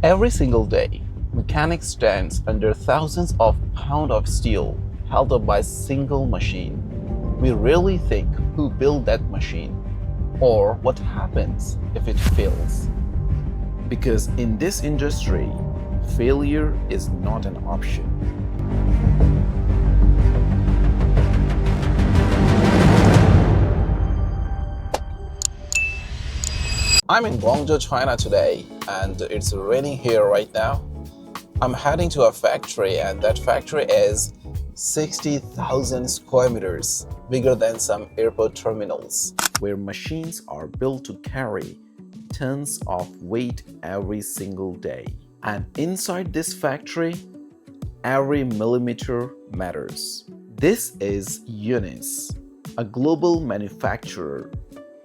Every single day, mechanics stands under thousands of pounds of steel held up by a single machine. We rarely think who built that machine or what happens if it fails. Because in this industry, failure is not an option. I'm in Guangzhou, China today, and it's raining here right now. I'm heading to a factory, and that factory is 60,000 square meters, bigger than some airport terminals, where machines are built to carry tons of weight every single day. And inside this factory, every millimeter matters. This is EOunice, a global manufacturer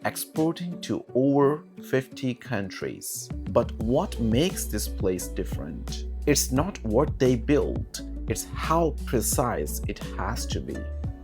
exporting to over 50 countries. But what makes this place different? It's not what they build, it's how precise it has to be.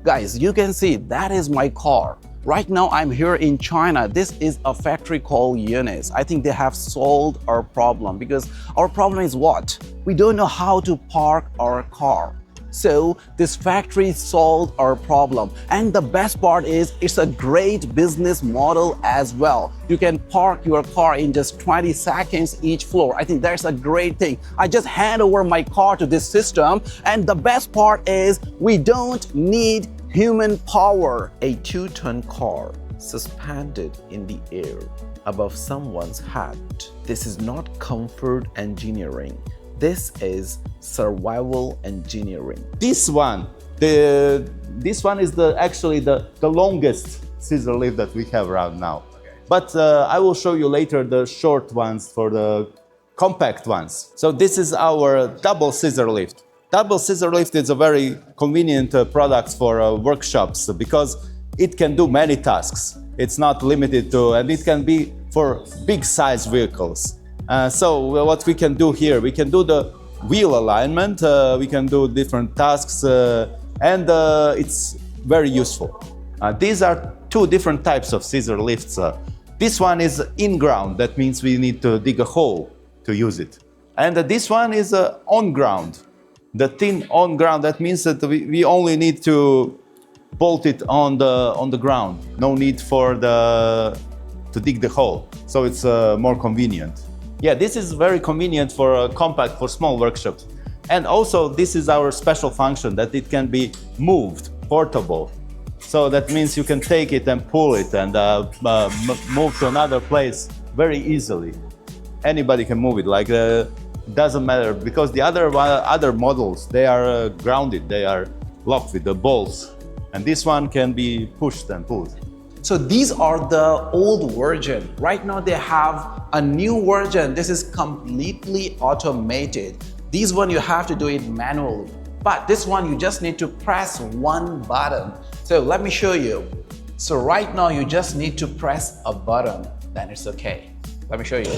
Guys, you can see that is my car. Right now I'm here in China. This is a factory called EOunice. I think they have solved our problem, because our problem is what? We don't know how to park our car. So this factory solved our problem, and the best part is it's a great business model as well. You can park your car in just 20 seconds each floor. I think that's a great thing. I just hand over my car to this system, and the best part is we don't need human power. A 2-ton car suspended in the air above someone's head. This is not comfort engineering. This is survival engineering. This one is actually the longest scissor lift that we have around now. Okay. But I will show you later the short ones for the compact ones. So this is our double scissor lift. Double scissor lift is a very convenient product for workshops, because it can do many tasks. It's not limited to, and it can be for big size vehicles. So what we can do here, we can do the wheel alignment, we can do different tasks, and it's very useful. These are two different types of scissor lifts. This one is in-ground, that means we need to dig a hole to use it. And this one is on-ground. The thin on-ground, that means that we only need to bolt it on the ground. No need to dig the hole, so it's more convenient. Yeah, this is very convenient for compact, for small workshops. And also this is our special function, that it can be moved, portable. So that means you can take it and pull it and move to another place very easily. Anybody can move it, like doesn't matter, because the other models, they are grounded, they are locked with the bolts. And this one can be pushed and pulled. So these are the old version. Right now they have a new version. This is completely automated. This one you have to do it manually. But this one you just need to press one button. So let me show you. So right now you just need to press a button, then it's okay. Let me show you.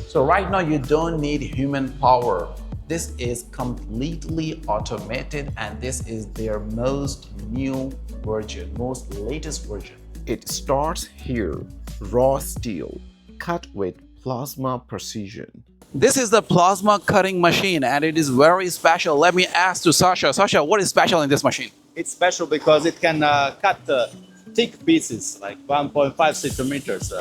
So right now you don't need human power. This is completely automated, and this is their most new version, most latest version. It starts here, raw steel, cut with plasma precision. This is the plasma cutting machine, and it is very special. Let me ask to Sasha. Sasha, what is special in this machine? It's special because it can cut thick pieces, like 1.5 centimeters,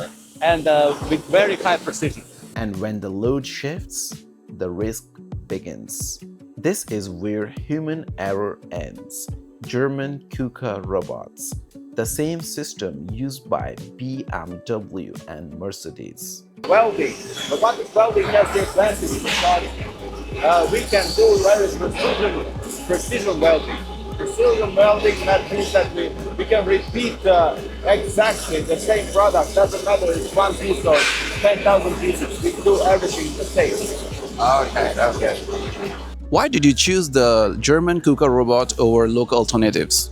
and with very high precision. And when the load shifts, the risk begins. This is where human error ends. German KUKA robots, the same system used by BMW and Mercedes. Welding. Robotic welding has the advantage because we can do very precision welding. Precision welding, that means that we can repeat exactly the same product. Doesn't matter if it's one piece or 10,000 pieces. We do everything the same. Okay, that's good. Why did you choose the German KUKA robot over local alternatives?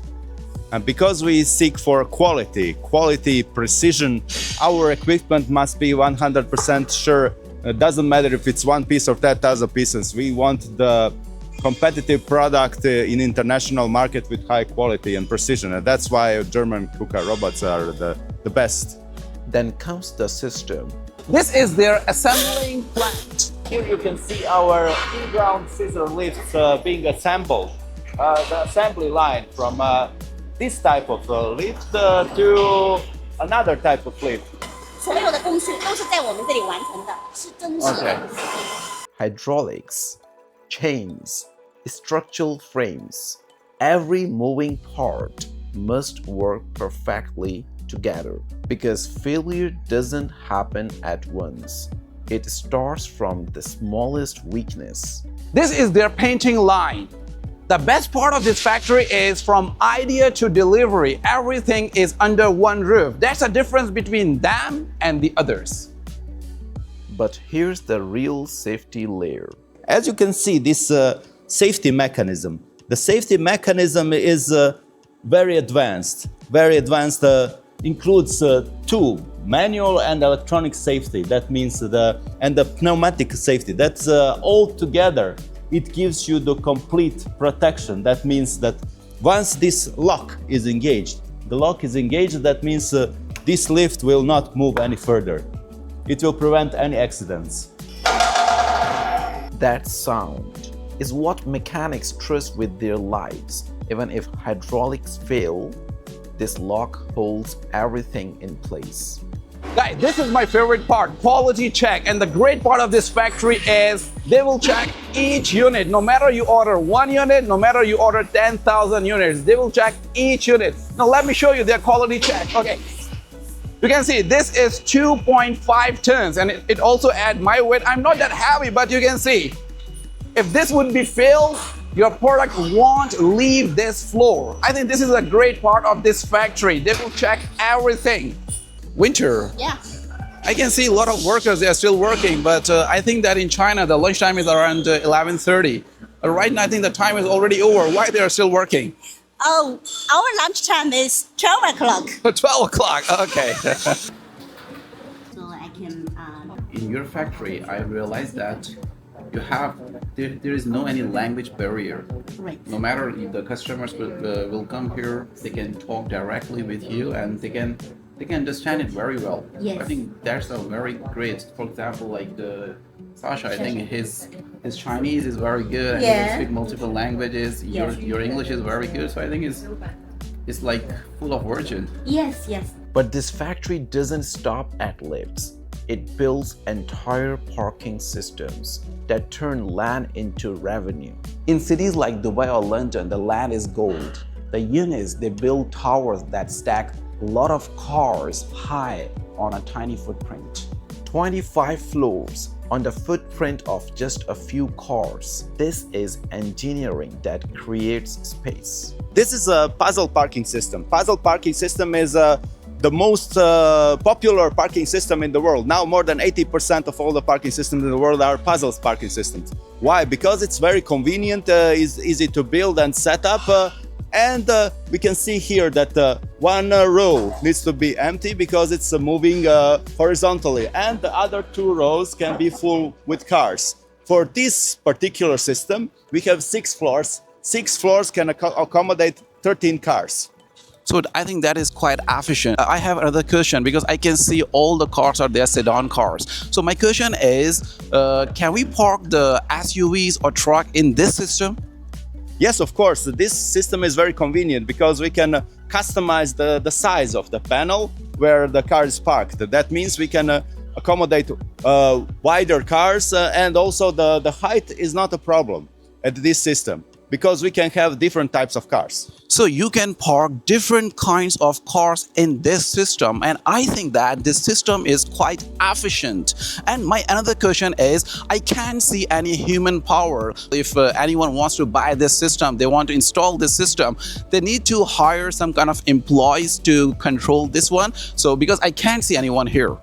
And because we seek for quality, precision, our equipment must be 100% sure. It doesn't matter if it's one piece or 10,000 pieces. We want the competitive product in international market with high quality and precision. And that's why German KUKA robots are the best. Then comes the system. This is their assembling plant. Here you can see our in-ground scissor lifts being assembled. The assembly line from this type of lift to another type of lift. 所有的工序都是在我们这里完成的，是真实的。Hydraulics, chains, structural frames. Every moving part must work perfectly together because failure doesn't happen at once. It starts from the smallest weakness. This is their painting line. The best part of this factory is from idea to delivery, everything is under one roof. That's the difference between them and the others. But here's the real safety layer. As you can see, this safety mechanism. The safety mechanism is very advanced. Includes two, manual and electronic safety. That means the pneumatic safety. That's all together. It gives you the complete protection. That means that once this lock is engaged, that means this lift will not move any further. It will prevent any accidents. That sound is what mechanics trust with their lives. Even if hydraulics fail, this lock holds everything in place. Guys, this is my favorite part, quality check. And the great part of this factory is they will check each unit. No matter you order 1 unit, no matter you order 10,000 units, they will check each unit. Now let me show you their quality check. Okay. You can see this is 2.5 tons and it also adds my weight. I'm not that heavy, but you can see if this would be failed, your product won't leave this floor. I think this is a great part of this factory. They will check everything. Winter. Yeah. I can see a lot of workers, they are still working, but I think that in China, the lunchtime is around 11:30. Right now, I think the time is already over. Why they are still working? Oh, our lunchtime is 12 o'clock. 12 o'clock, okay. So I can. In your factory, I realized that there is no any language barrier. Right. No matter if the customers will come here, they can talk directly with you and they can understand it very well. Yes. I think that's a very great. For example, like the Sasha, I think his Chinese is very good and he Yeah. can speak multiple languages. Yes. Your English is very good, so I think it's like full of virgin. Yes, yes. But this factory doesn't stop at lifts. It builds entire parking systems that turn land into revenue. In cities like Dubai or London, the land is gold. The Ununice, they build towers that stack a lot of cars high on a tiny footprint. 25 floors on the footprint of just a few cars. This is engineering that creates space. This is a puzzle parking system. Puzzle parking system is the most popular parking system in the world. Now more than 80% of all the parking systems in the world are puzzles parking systems. Why? Because it's very convenient, is easy to build and set up. And we can see here that one row needs to be empty because it's moving horizontally, and the other 2 rows can be full with cars. For this particular system, we have 6 floors. 6 floors can accommodate 13 cars. So I think that is quite efficient. I have another question because I can see all the cars are there, sedan cars. So my question is, can we park the SUVs or truck in this system? Yes, of course. This system is very convenient because we can customize the size of the panel where the car is parked. That means we can accommodate wider cars and also the height is not a problem at this system because we can have different types of cars. So you can park different kinds of cars in this system, and I think that this system is quite efficient. And my another question is, I can't see any human power. If anyone wants to buy this system, they want to install this system, they need to hire some kind of employees to control this one. So because I can't see anyone here.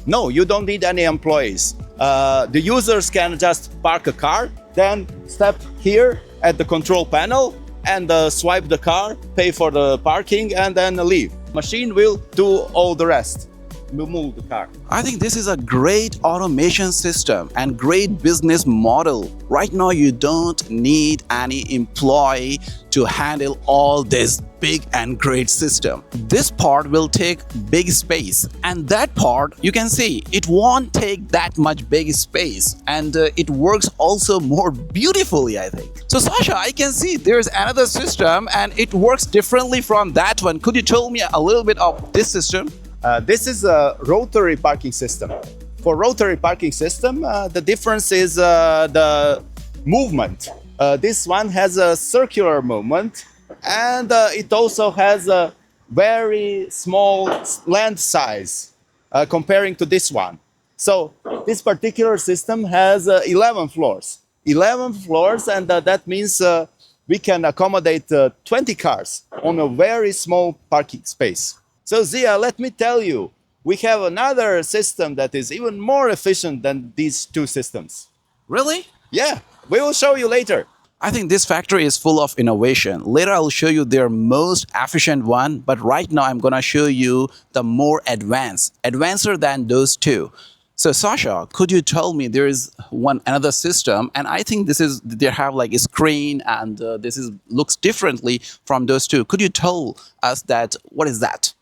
No, you don't need any employees. The users can just park a car, then step here at the control panel and swipe the car, pay for the parking and then leave. Machine will do all the rest. move the car. I think this is a great automation system and great business model. Right now, you don't need any employee to handle all this big and great system. This part will take big space, and that part you can see it won't take that much big space, and it works also more beautifully, I think. So Sasha, I can see there's another system and it works differently from that one. Could you tell me a little bit of this system? This is a rotary parking system. For rotary parking system, the difference is the movement. This one has a circular movement, and it also has a very small land size comparing to this one. So this particular system has 11 floors. 11 floors, and that means we can accommodate 20 cars on a very small parking space. So Zia, let me tell you, we have another system that is even more efficient than these two systems. Really? Yeah, we will show you later. I think this factory is full of innovation. Later I'll show you their most efficient one, but right now I'm gonna show you the more advanced than those two. So Sasha, could you tell me there is another system, and I think they have like a screen, and this looks differently from those two. Could you tell us that what is that?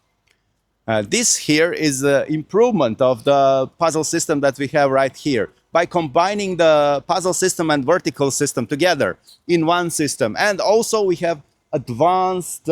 This here is the improvement of the puzzle system that we have right here by combining the puzzle system and vertical system together in one system. And also we have advanced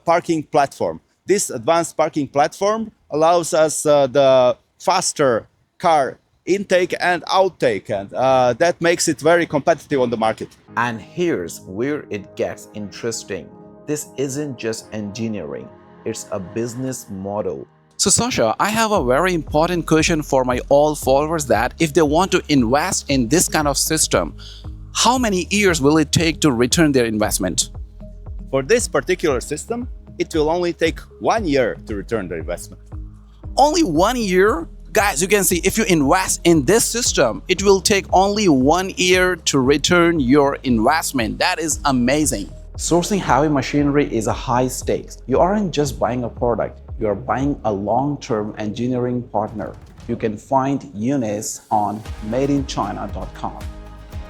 parking platform. This advanced parking platform allows us the faster car intake and outtake, and that makes it very competitive on the market. And here's where it gets interesting. This isn't just engineering, it's a business model. So Sasha, I have a very important question for my all followers, that if they want to invest in this kind of system, how many years will it take to return their investment? For this particular system, it will only take 1 year to return the investment. Only 1 year? Guys, you can see if you invest in this system, it will take only 1 year to return your investment. That is amazing. Sourcing heavy machinery is a high stakes. You aren't just buying a product, you are buying a long-term engineering partner. You can find Ununice on madeinchina.com.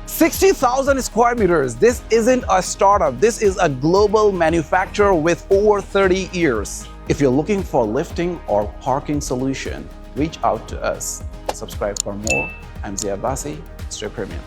60,000 square meters. This isn't a startup. This is a global manufacturer with over 30 years. If you're looking for lifting or parking solution, reach out to us. Subscribe for more. I'm Zia Abbasi. Stay premium.